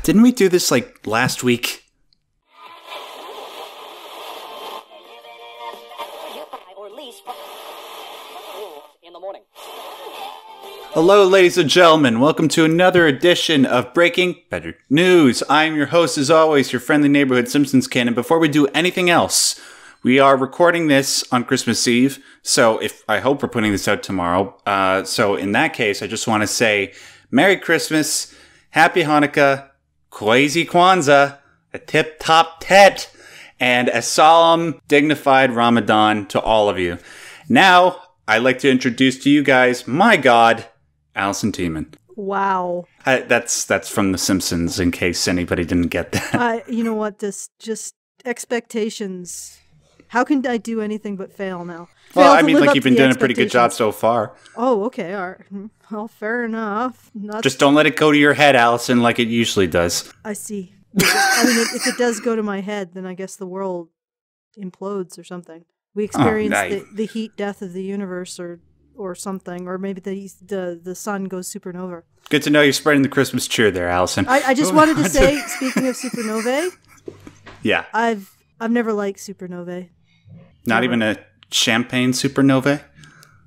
Didn't we do this like last week? Hello, ladies and gentlemen. Welcome to another edition of Breaking Badger News. I'm your host, as always, your friendly neighborhood Simpsons kid. And before we do anything else, we are recording this on Christmas Eve. So I hope we're putting this out tomorrow. So in that case, I just want to say Merry Christmas, Happy Hanukkah, Kwezi Kwanzaa, a tip-top tet, and a solemn, dignified Ramadan to all of you. Now, I'd like to introduce to you guys, my God, Allison Tiemann. Wow. That's from The Simpsons, in case anybody didn't get that. You know what? This just expectations. How can I do anything but fail now? Well, I mean, like, you've been doing a pretty good job so far. Oh, okay. All right. Well, fair enough. Just don't let it go to your head, Allison, like it usually does. I see. I mean, if it does go to my head, then I guess the world implodes or something. We experience the heat death of the universe or something, or maybe the sun goes supernova. Good to know you're spreading the Christmas cheer there, Allison. I just wanted to say, speaking of supernovae, yeah, I've never liked supernovae. Not even a champagne supernovae?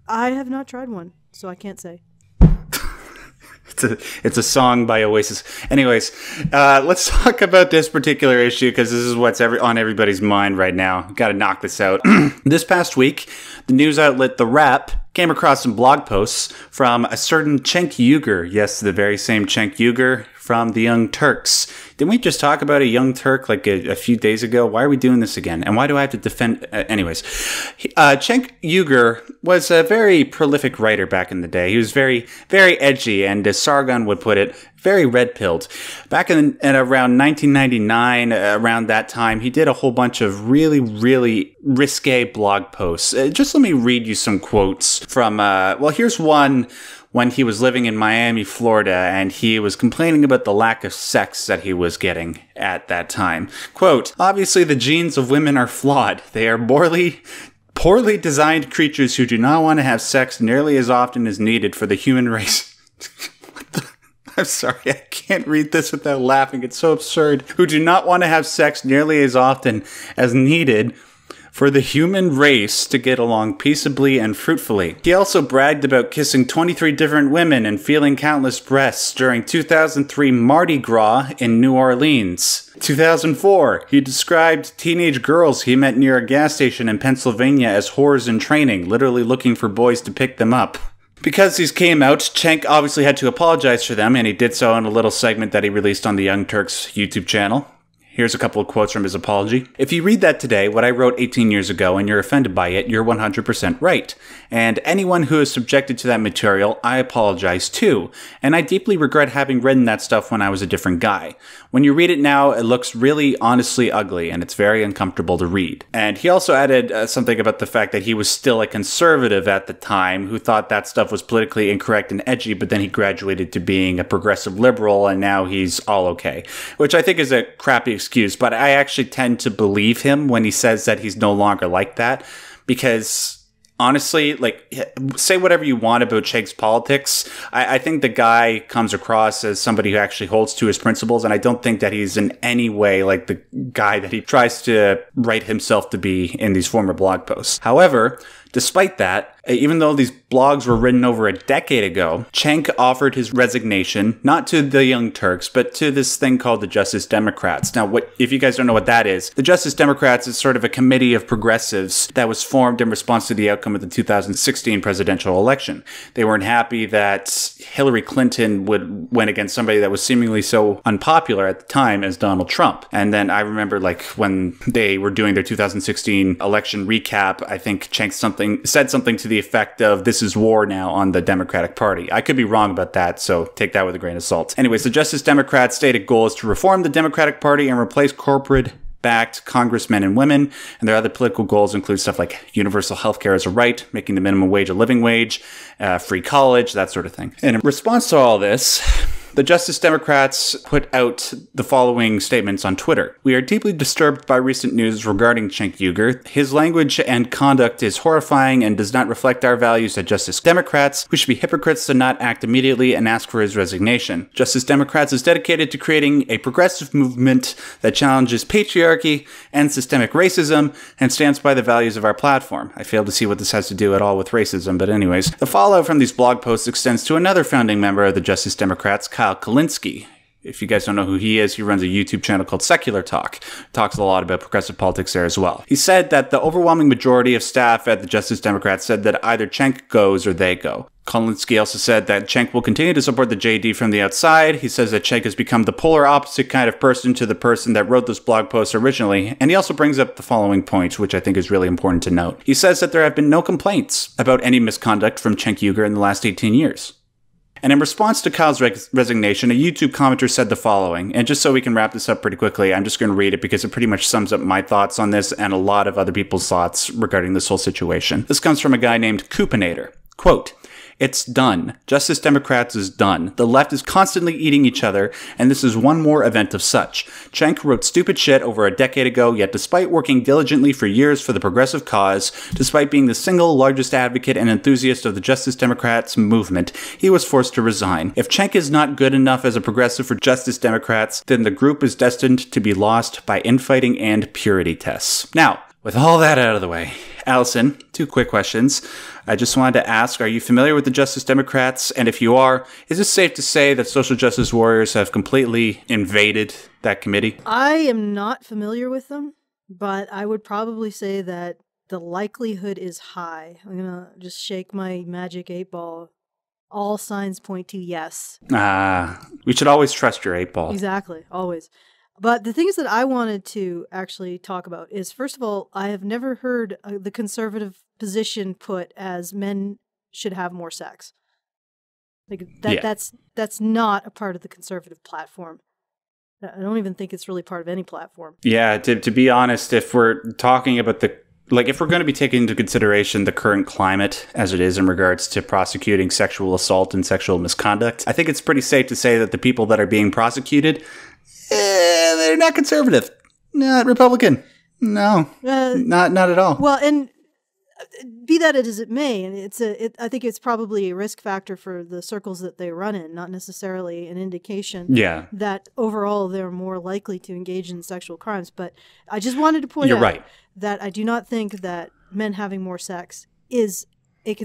I have not tried one, so I can't say. It's a song by Oasis. Anyways, let's talk about this particular issue because this is what's on everybody's mind right now. Got to knock this out. This past week, the news outlet The Wrap came across some blog posts from a certain Cenk Uygur. Yes, the very same Cenk Uygur from the Young Turks. Didn't we just talk about a Young Turk like a few days ago? Why are we doing this again? And why do I have to defend? Anyways, Cenk Uygur was a very prolific writer back in the day. He was very, very edgy, and as Sargon would put it, very red-pilled. Back in around 1999, around that time, he did a whole bunch of really, really risque blog posts. Just let me read you some quotes from, well, here's one when he was living in Miami, Florida, and he was complaining about the lack of sex that he was getting at that time. Quote, "Obviously the genes of women are flawed. They are poorly designed creatures who do not want to have sex nearly as often as needed for the human race." I'm sorry, I can't read this without laughing. It's so absurd. Who do not want to have sex nearly as often as needed for the human race to get along peaceably and fruitfully. He also bragged about kissing 23 different women and feeling countless breasts during 2003 Mardi Gras in New Orleans. 2004, he described teenage girls he met near a gas station in Pennsylvania as whores in training, literally looking for boys to pick them up. Because these came out, Cenk obviously had to apologize for them, and he did so in a little segment that he released on the Young Turks YouTube channel. Here's a couple of quotes from his apology. "If you read that today, what I wrote 18 years ago, and you're offended by it, you're 100% right. And anyone who is subjected to that material, I apologize too. And I deeply regret having written that stuff when I was a different guy. When you read it now, it looks really honestly ugly, and it's very uncomfortable to read." And he also added something about the fact that he was still a conservative at the time who thought that stuff was politically incorrect and edgy, but then he graduated to being a progressive liberal, and now he's all okay. Which I think is a crappy excuse, but I actually tend to believe him when he says that he's no longer like that, because honestly, like, say whatever you want about Cenk's politics, I think the guy comes across as somebody who actually holds to his principles, and I don't think that he's in any way like the guy that he tries to write himself to be in these former blog posts. However, despite that, even though these blogs were written over a decade ago, Cenk offered his resignation, not to the Young Turks, but to this thing called the Justice Democrats. Now, if you guys don't know what that is, the Justice Democrats is sort of a committee of progressives that was formed in response to the outcome of the 2016 presidential election. They weren't happy that Hillary Clinton went against somebody that was seemingly so unpopular at the time as Donald Trump. And then I remember, like, when they were doing their 2016 election recap, I think Cenk said something to the effect of, "This is war now on the Democratic Party." I could be wrong about that, so take that with a grain of salt. Anyways, the Justice Democrats' stated goal is to reform the Democratic Party and replace corporate-backed congressmen and women, and their other political goals include stuff like universal health care as a right, making the minimum wage a living wage, free college, that sort of thing. And in response to all this, The Justice Democrats put out the following statements on Twitter. We are deeply disturbed by recent news regarding Cenk Uygur. His language and conduct is horrifying and does not reflect our values as Justice Democrats. We should be hypocrites to not act immediately and ask for his resignation. Justice Democrats is dedicated to creating a progressive movement that challenges patriarchy and systemic racism and stands by the values of our platform. I fail to see what this has to do at all with racism, but anyways. The fallout from these blog posts extends to another founding member of the Justice Democrats, Kyle Kulinski. If you guys don't know who he is, he runs a YouTube channel called Secular Talk. Talks a lot about progressive politics there as well. He said that the overwhelming majority of staff at the Justice Democrats said that either Cenk goes or they go. Kulinski also said that Cenk will continue to support the JD from the outside. He says that Cenk has become the polar opposite kind of person to the person that wrote those blog posts originally. And he also brings up the following point, which I think is really important to note. He says that there have been no complaints about any misconduct from Cenk Uygur in the last 18 years. And in response to Kyle's resignation, a YouTube commenter said the following, and just so we can wrap this up pretty quickly, I'm just going to read it because it pretty much sums up my thoughts on this and a lot of other people's thoughts regarding this whole situation. This comes from a guy named Coupinator. Quote, "It's done. Justice Democrats is done. The left is constantly eating each other, and this is one more event of such. Cenk wrote stupid shit over a decade ago, yet despite working diligently for years for the progressive cause, despite being the single largest advocate and enthusiast of the Justice Democrats movement, he was forced to resign. If Cenk is not good enough as a progressive for Justice Democrats, then the group is destined to be lost by infighting and purity tests." Now, with all that out of the way, Allison, 2 quick questions. I just wanted to ask, are you familiar with the Justice Democrats? And if you are, is it safe to say that social justice warriors have completely invaded that committee? I am not familiar with them, but I would probably say that the likelihood is high. I'm going to just shake my magic 8-ball. All signs point to yes. We should always trust your 8-ball. Exactly, always. But the things that I wanted to actually talk about is, first of all, I have never heard the conservative position put as men should have more sex. Like that's not a part of the conservative platform. I don't even think it's really part of any platform. Yeah, to be honest, if we're talking about if we're going to be taking into consideration the current climate as it is in regards to prosecuting sexual assault and sexual misconduct, I think it's pretty safe to say that the people that are being prosecuted, they're not conservative, not Republican. No, not at all. Well, and be that as it may, and I think it's probably a risk factor for the circles that they run in, not necessarily an indication that overall they're more likely to engage in sexual crimes. But I just wanted to point out that I do not think that men having more sex is a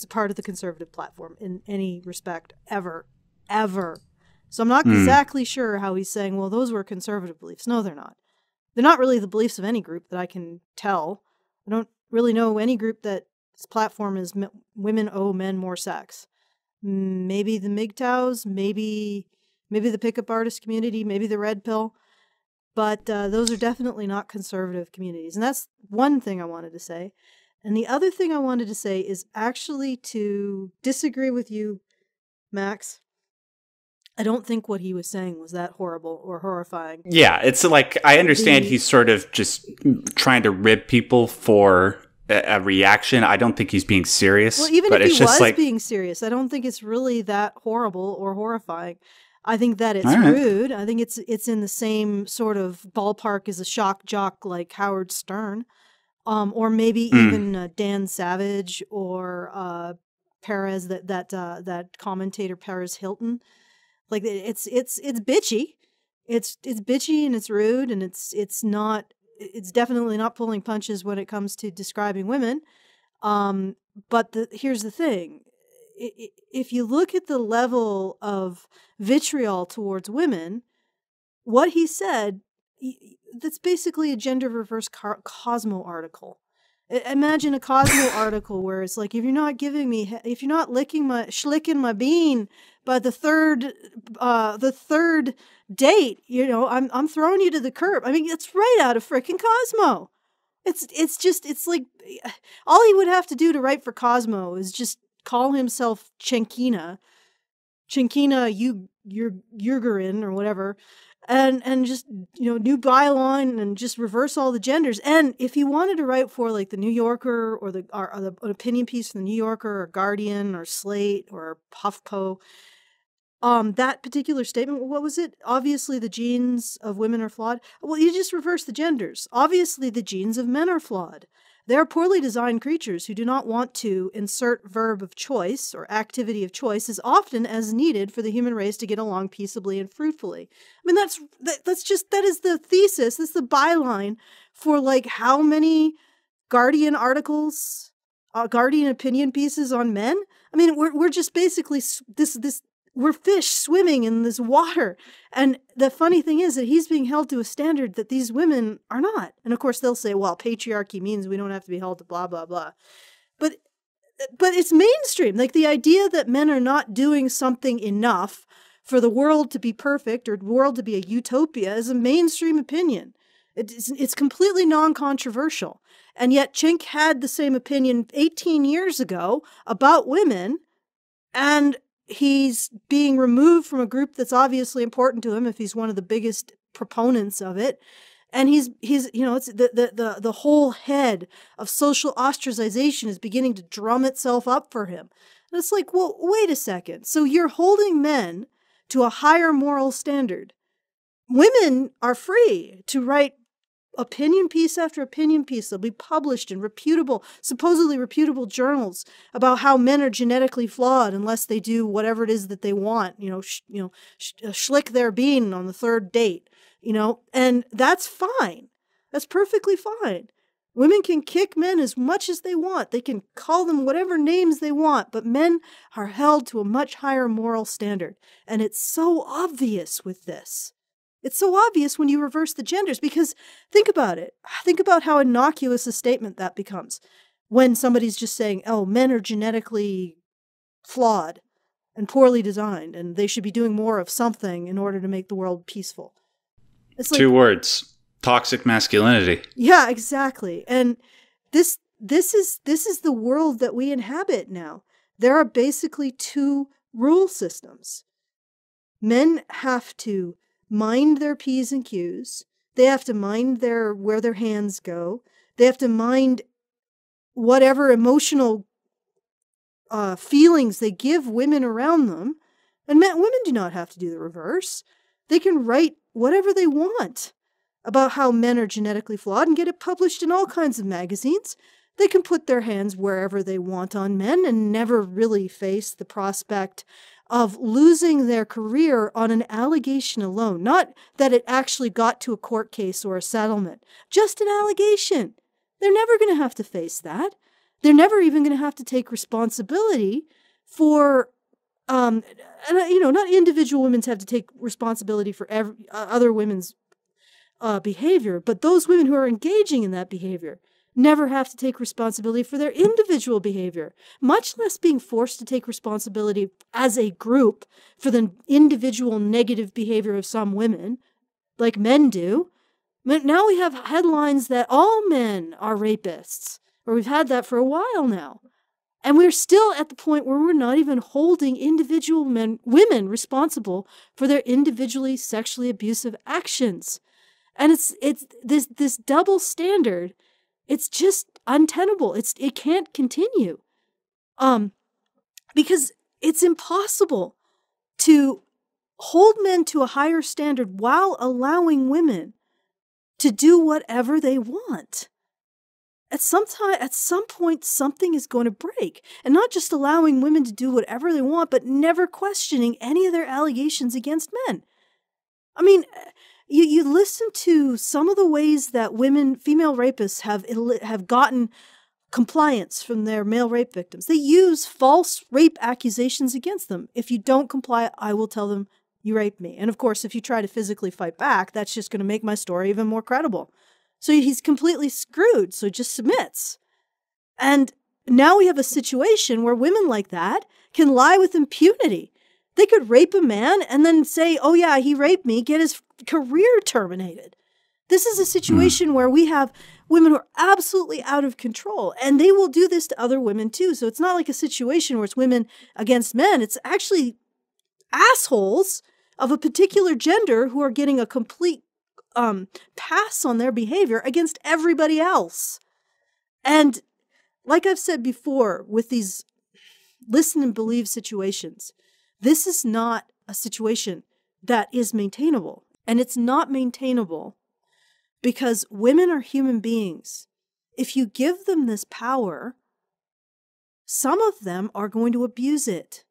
part of the conservative platform in any respect, ever. So I'm not exactly sure how he's saying, well, those were conservative beliefs. No, they're not. They're not really the beliefs of any group that I can tell. I don't really know any group that its platform is women owe men more sex. Maybe the MGTOWs, maybe the pickup artist community, maybe the Red Pill. But those are definitely not conservative communities. And that's one thing I wanted to say. And the other thing I wanted to say is actually to disagree with you, Max. I don't think what he was saying was that horrible or horrifying. Yeah, it's like, I understand he's sort of just trying to rib people for a reaction. I don't think he's being serious. Well, even if he was being serious, I don't think it's really that horrible or horrifying. I think that it's rude. I think it's in the same sort of ballpark as a shock jock like Howard Stern, or maybe even Dan Savage or Perez, that commentator Perez Hilton. Like it's bitchy. It's bitchy and it's rude and it's definitely not pulling punches when it comes to describing women. But here's the thing. If you look at the level of vitriol towards women, what he said, that's basically a gender reverse Cosmo article. Imagine a Cosmo article where it's like, if you're not schlicking my bean by the third date, I'm throwing you to the curb. I mean, it's right out of frickin' Cosmo. It's like all he would have to do to write for Cosmo is just call himself Cenkina Uygurin or whatever. And just, new byline and just reverse all the genders. And if he wanted to write for like the New Yorker or an opinion piece from the New Yorker or Guardian or Slate or HuffPo, that particular statement, what was it? Obviously, the genes of women are flawed. Well, you just reverse the genders. Obviously, the genes of men are flawed. They are poorly designed creatures who do not want to insert verb of choice or activity of choice as often as needed for the human race to get along peaceably and fruitfully. I mean, that is the thesis. That's the byline for like how many Guardian articles, Guardian opinion pieces on men. I mean, we're just basically we're fish swimming in this water. And the funny thing is that he's being held to a standard that these women are not. And of course they'll say, well, patriarchy means we don't have to be held to blah, blah, blah. But it's mainstream. Like the idea that men are not doing something enough for the world to be perfect or the world to be a utopia is a mainstream opinion. It's completely non-controversial. And yet Cenk had the same opinion 18 years ago about women, and he's being removed from a group that's obviously important to him if he's one of the biggest proponents of it. And he's you know, it's the whole head of social ostracization is beginning to drum itself up for him. And it's like, well, wait a second. So you're holding men to a higher moral standard. Women are free to write opinion piece after opinion piece. They'll be published in supposedly reputable journals about how men are genetically flawed unless they do whatever it is that they want. Schlick their bean on the third date. And that's fine. That's perfectly fine. Women can kick men as much as they want. They can call them whatever names they want, but men are held to a much higher moral standard. And it's so obvious with this. It's so obvious when you reverse the genders, because think about it. Think about how innocuous a statement that becomes when somebody's just saying, oh, men are genetically flawed and poorly designed, and they should be doing more of something in order to make the world peaceful. It's like, 2 words: toxic masculinity. Yeah, exactly. And this is the world that we inhabit now. There are basically 2 rule systems. Men have to mind their P's and Q's. They have to mind where their hands go. They have to mind whatever emotional feelings they give women around them. And women do not have to do the reverse. They can write whatever they want about how men are genetically flawed and get it published in all kinds of magazines. They can put their hands wherever they want on men and never really face the prospect of losing their career on an allegation alone. Not that it actually got to a court case or a settlement. Just an allegation. They're never going to have to face that. They're never even going to have to take responsibility for, not individual women have to take responsibility for other women's behavior, but those women who are engaging in that behavior never have to take responsibility for their individual behavior, much less being forced to take responsibility as a group for the individual negative behavior of some women, like men do. But now we have headlines that all men are rapists, or we've had that for a while now. And we're still at the point where we're not even holding individual women responsible for their individually sexually abusive actions. And it's this double standard. It's just untenable. It can't continue. Because it's impossible to hold men to a higher standard while allowing women to do whatever they want. At some point, something is going to break. And not just allowing women to do whatever they want, but never questioning any of their allegations against men. I mean, you listen to some of the ways that female rapists have gotten compliance from their male rape victims. They use false rape accusations against them. If you don't comply, I will tell them you raped me. And of course, if you try to physically fight back, that's just going to make my story even more credible. So he's completely screwed, so he just submits. And now we have a situation where women like that can lie with impunity. They could rape a man and then say, oh yeah, he raped me, get his career terminated. This is a situation where we have women who are absolutely out of control, and they will do this to other women too. So it's not like a situation where it's women against men. It's actually assholes of a particular gender who are getting a complete pass on their behavior against everybody else. And like I've said before, with these listen and believe situations, this is not a situation that is maintainable. And it's not maintainable because women are human beings. If you give them this power, some of them are going to abuse it.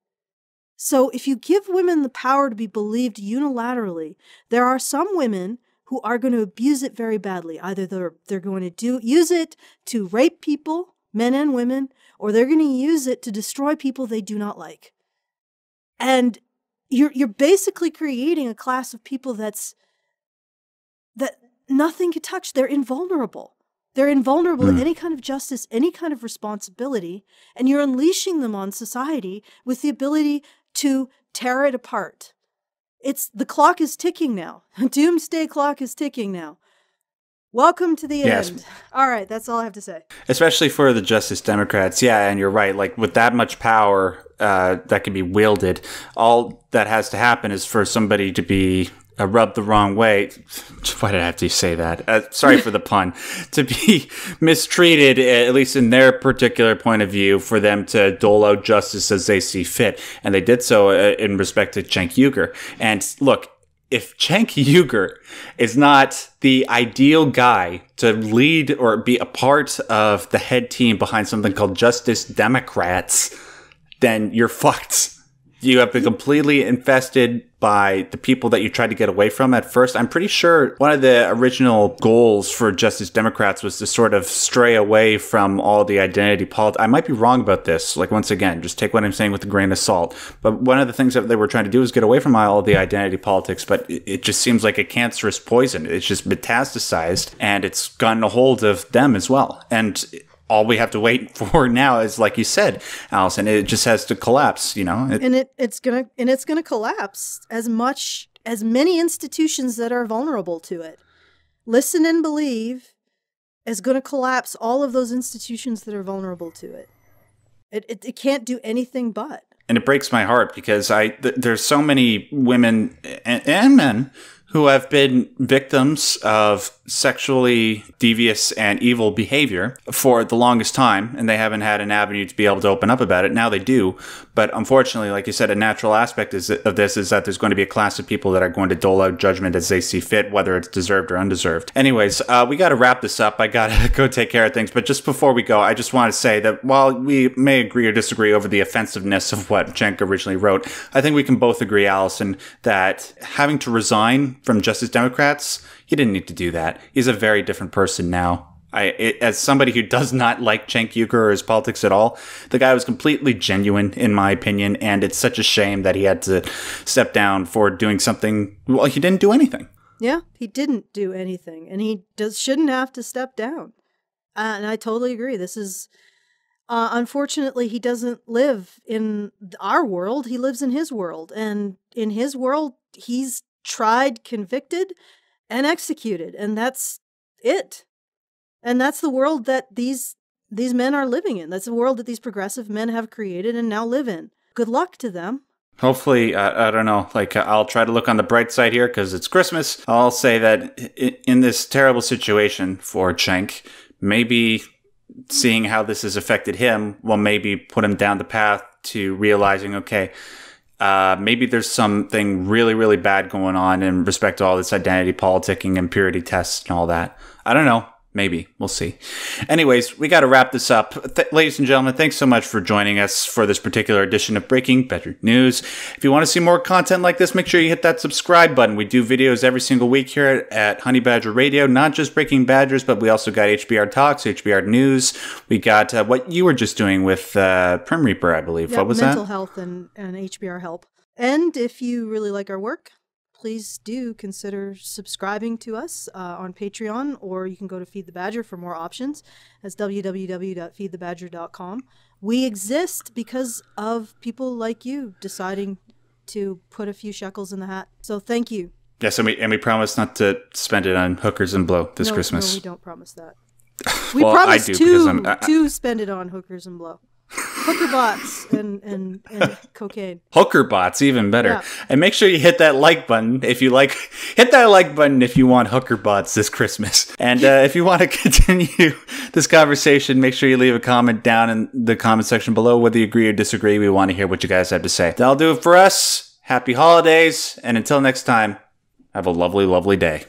So if you give women the power to be believed unilaterally, there are some women who are going to abuse it very badly. Either they're going to use it to rape people, men and women, or they're going to use it to destroy people they do not like. And you're basically creating a class of people that nothing could touch. They're invulnerable. They're invulnerable to any kind of justice, any kind of responsibility, and you're unleashing them on society with the ability to tear it apart. The clock is ticking now. Doomsday clock is ticking now. Welcome to the end. All right, that's all I have to say. Especially for the Justice Democrats. Yeah, and you're right. Like, with that much power that can be wielded, all that has to happen is for somebody to be rubbed the wrong way. Why did I have to say that? Sorry for the pun. To be mistreated, at least in their particular point of view, for them to dole out justice as they see fit. And they did so in respect to Cenk Uygur. And look, if Cenk Uygur is not the ideal guy to lead or be a part of the head team behind something called Justice Democrats, then you're fucked. You have been completely infested by the people that you tried to get away from at first. I'm pretty sure one of the original goals for Justice Democrats was to sort of stray away from all the identity politics. I might be wrong about this. Like, once again, just take what I'm saying with a grain of salt. But one of the things that they were trying to do is get away from all the identity politics. But it just seems like a cancerous poison. It's just metastasized, and it's gotten a hold of them as well. And all we have to wait for now is, like you said, Allison, it just has to collapse, you know? It's gonna collapse as many institutions that are vulnerable to it. Listen and Believe is gonna collapse all of those institutions that are vulnerable to it. It can't do anything but. And it breaks my heart because there's so many women and men who have been victims of sexually devious and evil behavior for the longest time, and they haven't had an avenue to be able to open up about it. Now they do, but unfortunately, like you said, a natural aspect of this is that there's going to be a class of people that are going to dole out judgment as they see fit, whether it's deserved or undeserved. Anyways, we got to wrap this up. I got to go take care of things, but just before we go, I just want to say that while we may agree or disagree over the offensiveness of what Cenk originally wrote, I think we can both agree, Allison, that having to resign from Justice Democrats, he didn't need to do that. He's a very different person now. As somebody who does not like Cenk Uygur or his politics at all, the guy was completely genuine, in my opinion, and it's such a shame that he had to step down for doing something. Well, he didn't do anything. Yeah, he didn't do anything, and he shouldn't have to step down. And I totally agree. This is, unfortunately, he doesn't live in our world. He lives in his world, and in his world, he's tried, convicted, and executed, and that's it. And that's the world that these men are living in. That's the world that these progressive men have created and now live in. Good luck to them. Hopefully, I don't know, like, I'll try to look on the bright side here because it's Christmas. I'll say that in this terrible situation for Cenk, maybe seeing how this has affected him will maybe put him down the path to realizing, okay, maybe there's something really, really bad going on in respect to all this identity politicking and purity tests and all that. I don't know. Maybe. We'll see. Anyways, we got to wrap this up. Ladies and gentlemen, thanks so much for joining us for this particular edition of Breaking Badger News. If you want to see more content like this, make sure you hit that subscribe button. We do videos every single week here at HoneyBadgerRadio, not just Breaking Badgers, but we also got HBR Talks, HBR News. We got what you were just doing with Prim Reaper, I believe. Yeah, what was mental that? Health and HBR Help. And if you really like our work, please do consider subscribing to us on Patreon, or you can go to Feed the Badger for more options. That's www.feedthebadger.com. We exist because of people like you deciding to put a few shekels in the hat. So thank you. Yes, and we promise not to spend it on hookers and blow this Christmas. No, we don't promise that. We promise to spend it on hookers and blow. Hooker bots and cocaine. Hooker bots, even better. Yeah. And make sure you hit that like button if you like. Hit that like button if you want hooker bots this Christmas. And if you want to continue this conversation, make sure you leave a comment down in the comment section below. Whether you agree or disagree, we want to hear what you guys have to say. That'll do it for us. happy holidays, and until next time, have a lovely, lovely day.